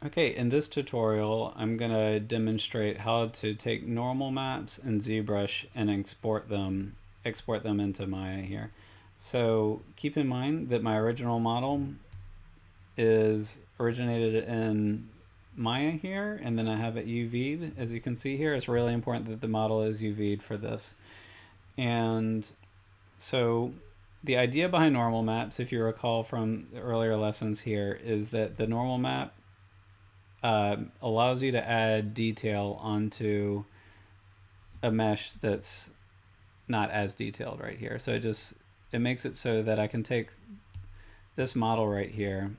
Okay, in this tutorial, I'm going to demonstrate how to take normal maps in Zbrush and export them into Maya here. So keep in mind that my original model is originated in Maya here, and then I have it UV'd. As you can see here, it's really important that the model is UV'd for this. And so the idea behind normal maps, if you recall from the earlier lessons here, is that the normal map allows you to add detail onto a mesh that's not as detailed right here. So it makes it so that I can take this model right here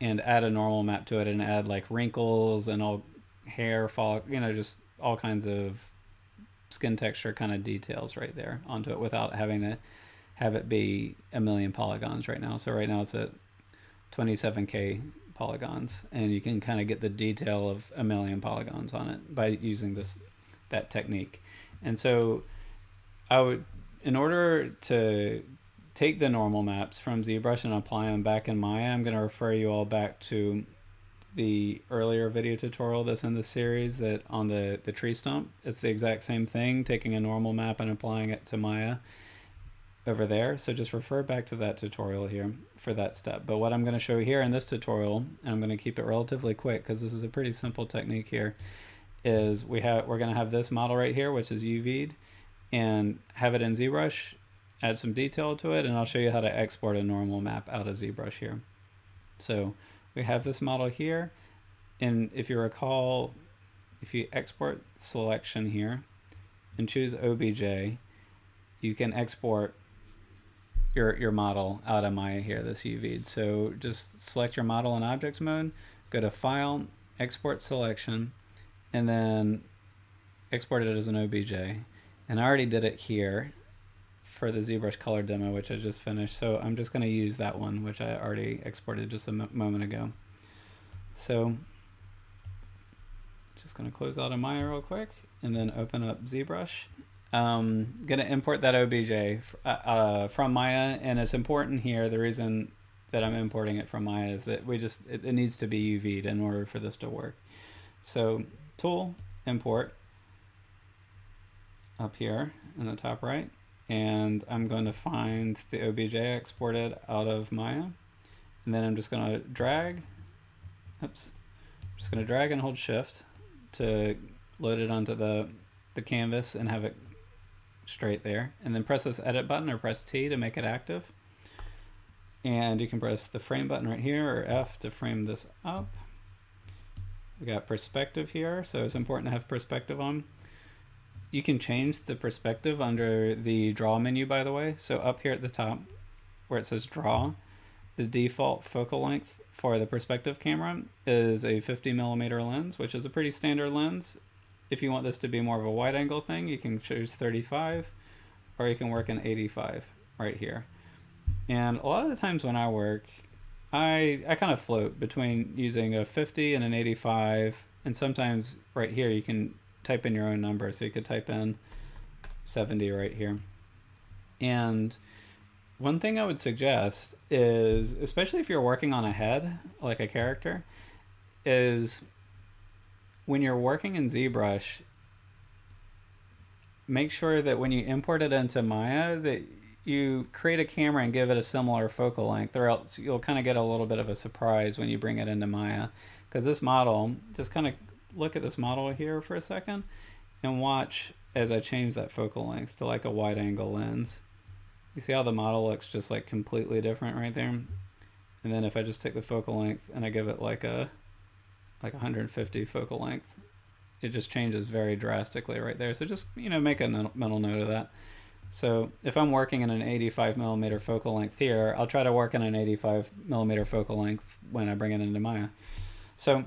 and add a normal map to it and add like wrinkles and all hair fall, just all kinds of skin texture kind of details right there onto it without having to have it be a million polygons right now. So right now it's at 27K polygons, and you can kind of get the detail of a million polygons on it by using that technique. And so I would, in order to take the normal maps from ZBrush and apply them back in Maya, I'm going to refer you all back to the earlier video tutorial that's in the series that on the tree stump. It's the exact same thing, taking a normal map and applying it to Maya over there. So just refer back to that tutorial here for that step. But what I'm going to show here in this tutorial, and I'm going to keep it relatively quick because this is a pretty simple technique here, is we're going to have this model right here, which is UV'd, and have it in ZBrush, add some detail to it, and I'll show you how to export a normal map out of ZBrush here. So we have this model here, and if you recall, if you export selection here and choose OBJ, you can export your model out of Maya here, this UV'd. So just select your model in object mode, go to File, Export Selection, and then export it as an OBJ. And I already did it here for the ZBrush color demo, which I just finished. So I'm just going to use that one, which I already exported just a moment ago. So just going to close out of Maya real quick and then open up ZBrush. Going to import that OBJ from Maya, and it's important here. The reason that I'm importing it from Maya is that it needs to be UV'd in order for this to work. So Tool, Import, up here in the top right, and I'm going to find the OBJ I exported out of Maya, and then I'm just going to drag. Oops. I'm just going to drag and hold Shift to load it onto the canvas and have it straight there, and then press this edit button or press T to make it active, and you can press the frame button right here or F to frame this up. We got perspective here, so it's important to have perspective on. You can change the perspective under the draw menu, by the way. So up here at the top where it says draw, the default focal length for the perspective camera is a 50mm lens, which is a pretty standard lens. If you want this to be more of a wide angle thing, you can choose 35, or you can work in 85 right here. And a lot of the times when I work, I kind of float between using a 50 and an 85, and sometimes right here you can type in your own number. So you could type in 70 right here. And one thing I would suggest is, especially if you're working on a head, like a character, is when you're working in ZBrush, make sure that when you import it into Maya that you create a camera and give it a similar focal length, or else you'll kind of get a little bit of a surprise when you bring it into Maya. Because this model, just kind of look at this model here for a second and watch as I change that focal length to like a wide angle lens. You see how the model looks just like completely different right there? And then if I just take the focal length and I give it like 150 focal length, it just changes very drastically right there. So just, make a mental note of that. So if I'm working in an 85mm focal length here, I'll try to work in an 85mm focal length when I bring it into Maya. So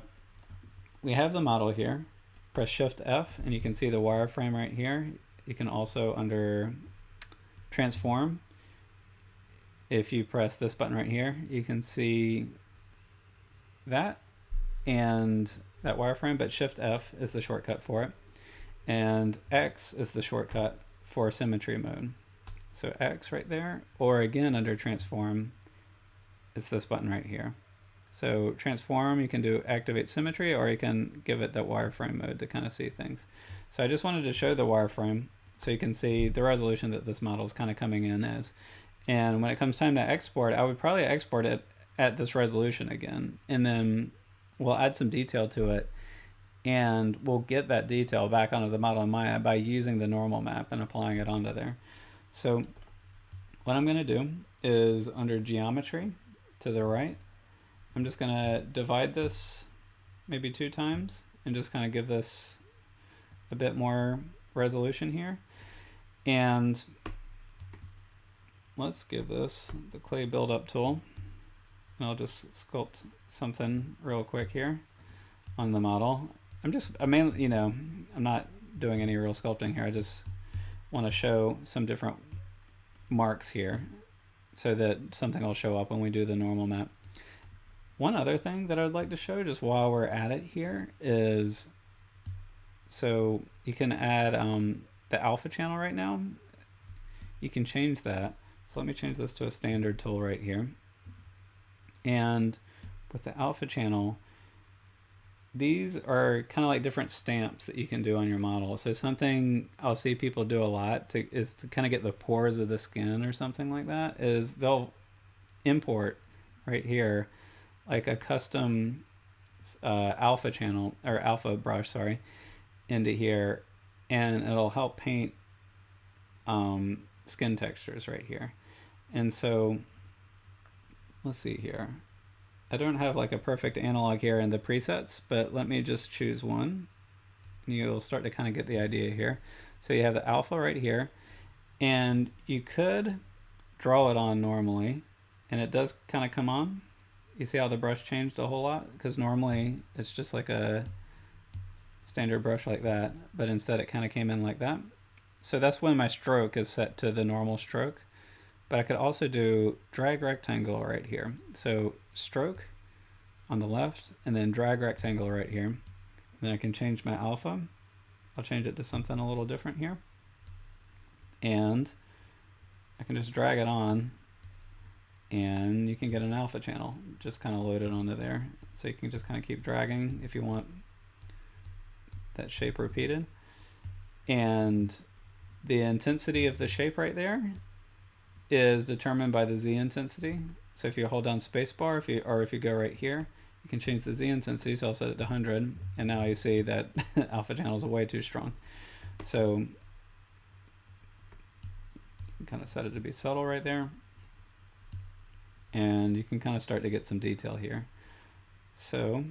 we have the model here. Press Shift F and you can see the wireframe right here. You can also, under Transform, if you press this button right here, you can see that and that wireframe, but Shift F is the shortcut for it, and X is the shortcut for symmetry mode. So X right there, or again under Transform, it's this button right here. So transform, you can do activate symmetry, or you can give it that wireframe mode to kind of see things. So I just wanted to show the wireframe so you can see the resolution that this model is kind of coming in as. And when it comes time to export, I would probably export it at this resolution again, and then we'll add some detail to it, and we'll get that detail back onto the model in Maya by using the normal map and applying it onto there. So what I'm going to do is under geometry to the right, I'm just going to divide this maybe 2 times and just kind of give this a bit more resolution here. And let's give this the clay build-up tool. And I'll just sculpt something real quick here on the model. I'm not doing any real sculpting here. I just want to show some different marks here so that something will show up when we do the normal map. One other thing that I'd like to show just while we're at it here is, so you can add the alpha channel right now. You can change that. So let me change this to a standard tool right here. And with the alpha channel, these are kind of like different stamps that you can do on your model. So something I'll see people do a lot is to kind of get the pores of the skin or something like that, is they'll import right here like a custom alpha channel, or alpha brush, sorry, into here, and it'll help paint skin textures right here. And so let's see here. I don't have like a perfect analog here in the presets, but let me just choose one. And you'll start to kind of get the idea here. So you have the alpha right here, and you could draw it on normally, and it does kind of come on. You see how the brush changed a whole lot? Because normally it's just like a standard brush like that, but instead it kind of came in like that. So that's when my stroke is set to the normal stroke. But I could also do drag rectangle right here. So stroke on the left, and then drag rectangle right here. And then I can change my alpha. I'll change it to something a little different here. And I can just drag it on, and you can get an alpha channel just kind of loaded onto there. So you can just kind of keep dragging if you want that shape repeated. And the intensity of the shape right there is determined by the Z intensity. So if you hold down spacebar, if you go right here, you can change the Z intensity. So I'll set it to 100, and now you see that alpha channels are way too strong. So you can kind of set it to be subtle right there, and you can kind of start to get some detail here. So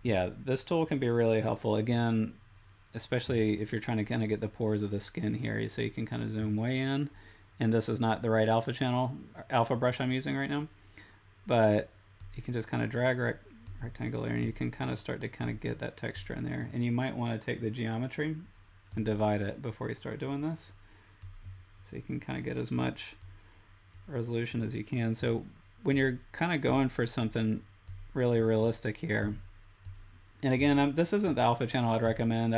yeah, this tool can be really helpful, again, especially if you're trying to kind of get the pores of the skin here. So you can kind of zoom way in, and this is not the right alpha channel, alpha brush I'm using right now, but you can just kind of drag rectangle there, and you can kind of start to kind of get that texture in there. And you might want to take the geometry and divide it before you start doing this, so you can kind of get as much resolution as you can. So when you're kind of going for something really realistic here, and again, this isn't the alpha channel I'd recommend.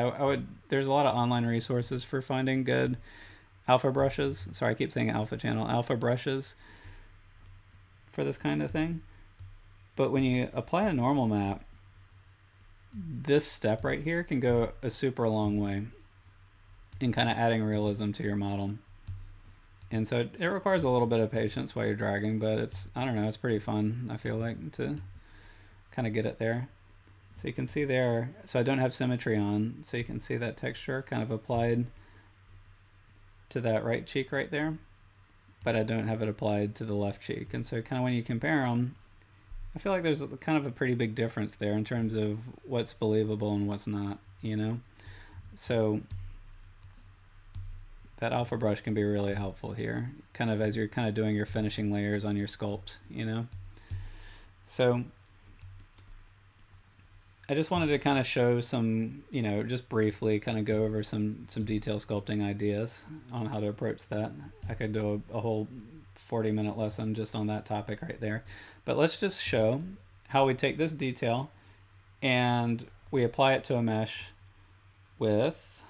There's a lot of online resources for finding good alpha brushes. Sorry, I keep saying alpha channel, alpha brushes for this kind of thing. But when you apply a normal map, this step right here can go a super long way in kind of adding realism to your model. And so it requires a little bit of patience while you're dragging, but it's pretty fun, I feel like, to kind of get it there. So you can see there, so I don't have symmetry on, so you can see that texture kind of applied to that right cheek right there, but I don't have it applied to the left cheek. And so kind of when you compare them, I feel like there's kind of a pretty big difference there in terms of what's believable and what's not, you know? So that alpha brush can be really helpful here, kind of as you're kind of doing your finishing layers on your sculpt, you know? So I just wanted to kind of show some, just briefly kind of go over some detail sculpting ideas on how to approach that. I could do a whole 40-minute lesson just on that topic right there. But let's just show how we take this detail and we apply it to a mesh with,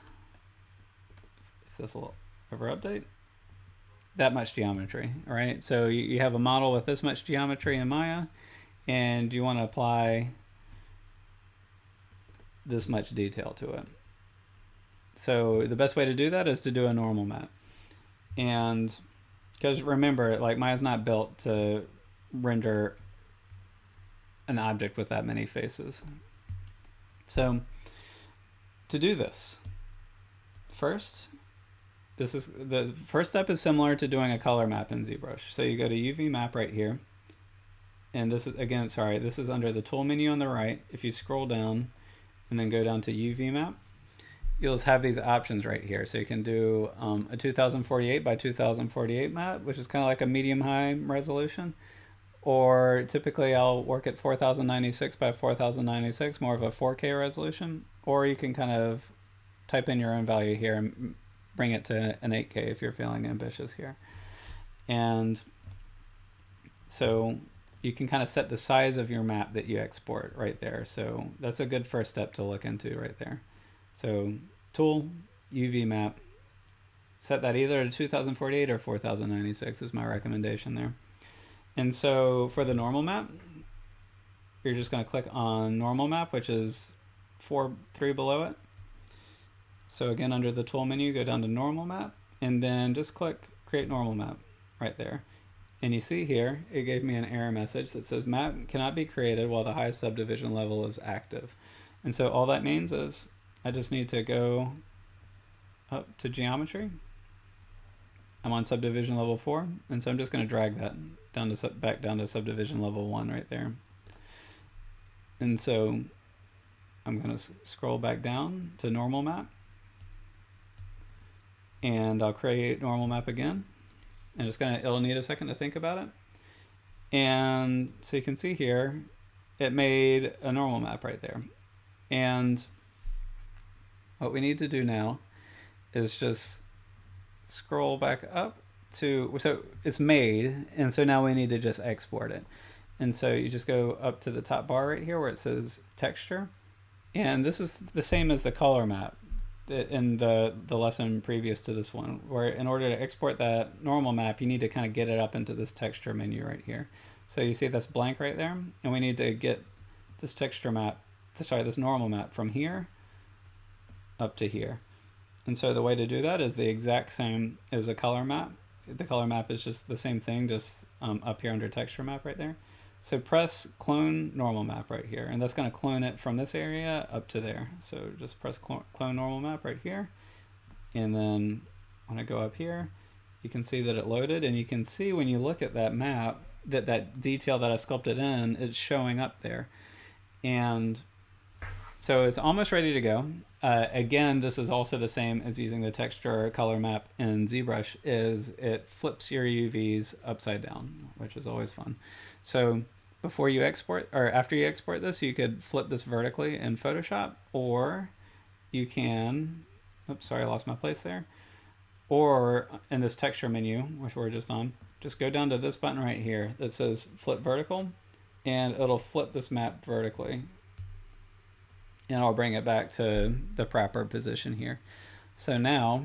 if this will ever update, that much geometry, all right? So you have a model with this much geometry in Maya, and you want to apply this much detail to it. So the best way to do that is to do a normal map. And because remember, like, Maya's not built to render an object with that many faces. So to do this, first, the first step is similar to doing a color map in Zbrush. So you go to UV map right here, and this is, again, sorry, this is under the tool menu on the right. If you scroll down and then go down to UV map, you'll have these options right here. So you can do a 2048 by 2048 map, which is kind of like a medium high resolution. Or typically I'll work at 4096 by 4096, more of a 4K resolution. Or you can kind of type in your own value here and bring it to an 8K if you're feeling ambitious here. And so you can kind of set the size of your map that you export right there. So that's a good first step to look into right there. So tool, UV map, set that either to 2048 or 4096 is my recommendation there. And so for the normal map, you're just going to click on normal map, which is 3 below it. So again, under the tool menu, go down to normal map, and then just click create normal map right there. And you see here, it gave me an error message that says map cannot be created while the highest subdivision level is active. And so all that means is I just need to go up to geometry. I'm on subdivision level 4, and so I'm just going to drag that down to back down to subdivision level 1 right there. And so I'm going to scroll back down to normal map, and I'll create normal map again. And it'll need a second to think about it. And so you can see here, it made a normal map right there. And what we need to do now is just scroll back up to, so it's made, and so now we need to just export it. And so you just go up to the top bar right here where it says texture, and this is the same as the color map in the lesson previous to this one, where in order to export that normal map, you need to kind of get it up into this texture menu right here. So you see that's blank right there, and we need to get this texture map, sorry, this normal map from here up to here. And so the way to do that is the exact same as a color map. The color map is just the same thing, just up here under texture map right there. So press clone normal map right here, and that's going to clone it from this area up to there. So just press clone normal map right here, and then when I go up here, you can see that it loaded, and you can see when you look at that map that that detail that I sculpted in is showing up there. And so it's almost ready to go. Again, this is also the same as using the texture color map in Zbrush, is it flips your UVs upside down, which is always fun. So before you export, or after you export this, you could flip this vertically in Photoshop, or you can, oops, sorry, I lost my place there. Or in this texture menu, which we're just on, just go down to this button right here that says flip vertical, and it'll flip this map vertically. And I'll bring it back to the proper position here. So now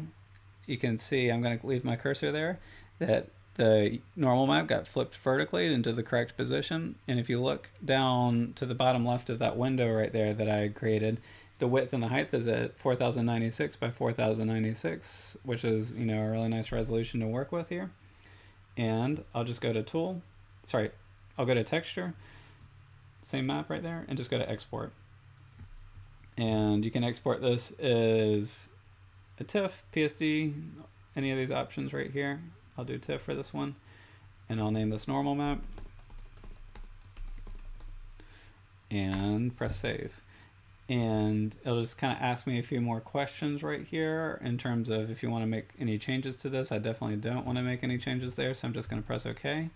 you can see, I'm going to leave my cursor there, that the normal map got flipped vertically into the correct position. And if you look down to the bottom left of that window right there that I created, the width and the height is at 4096 by 4096, which is, you know, a really nice resolution to work with here. And I'll just go to tool, sorry, I'll go to texture, same map right there, and just go to export. And you can export this as a TIFF, PSD, any of these options right here. I'll do TIFF for this one, and I'll name this normal map, and press save. And it'll just kind of ask me a few more questions right here in terms of if you want to make any changes to this. I definitely don't want to make any changes there, so I'm just going to press OK.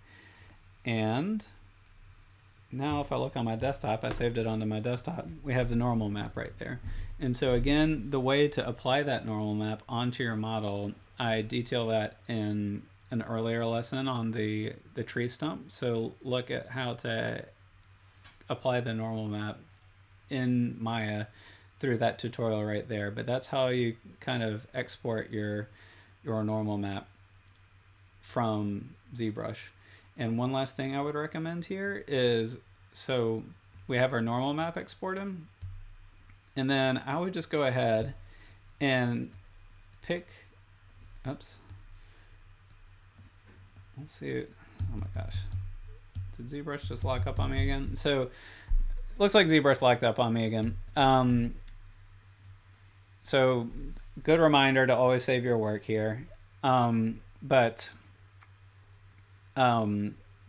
And now if I look on my desktop, I saved it onto my desktop, we have the normal map right there. And so again, the way to apply that normal map onto your model, I detail that in an earlier lesson on the tree stump. So look at how to apply the normal map in Maya through that tutorial right there. But that's how you kind of export your normal map from ZBrush. And one last thing I would recommend here is, so we have our normal map exported, and then I would just go ahead and pick, oops, let's see, oh my gosh, did ZBrush just lock up on me again? So looks like ZBrush locked up on me again. So good reminder to always save your work here. But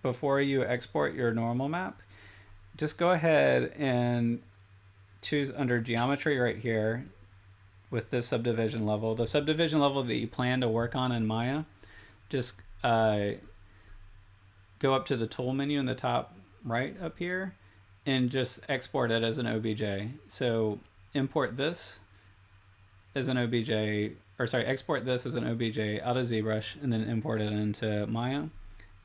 before you export your normal map, just go ahead and choose under geometry right here with this subdivision level. The subdivision level that you plan to work on in Maya, just go up to the tool menu in the top right up here and just export it as an OBJ. So import this as an OBJ, or sorry, export this as an OBJ out of ZBrush and then import it into Maya.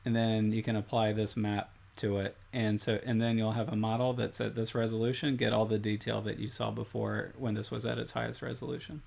And then you can apply this map to it. And then you'll have a model that's at this resolution, get all the detail that you saw before when this was at its highest resolution.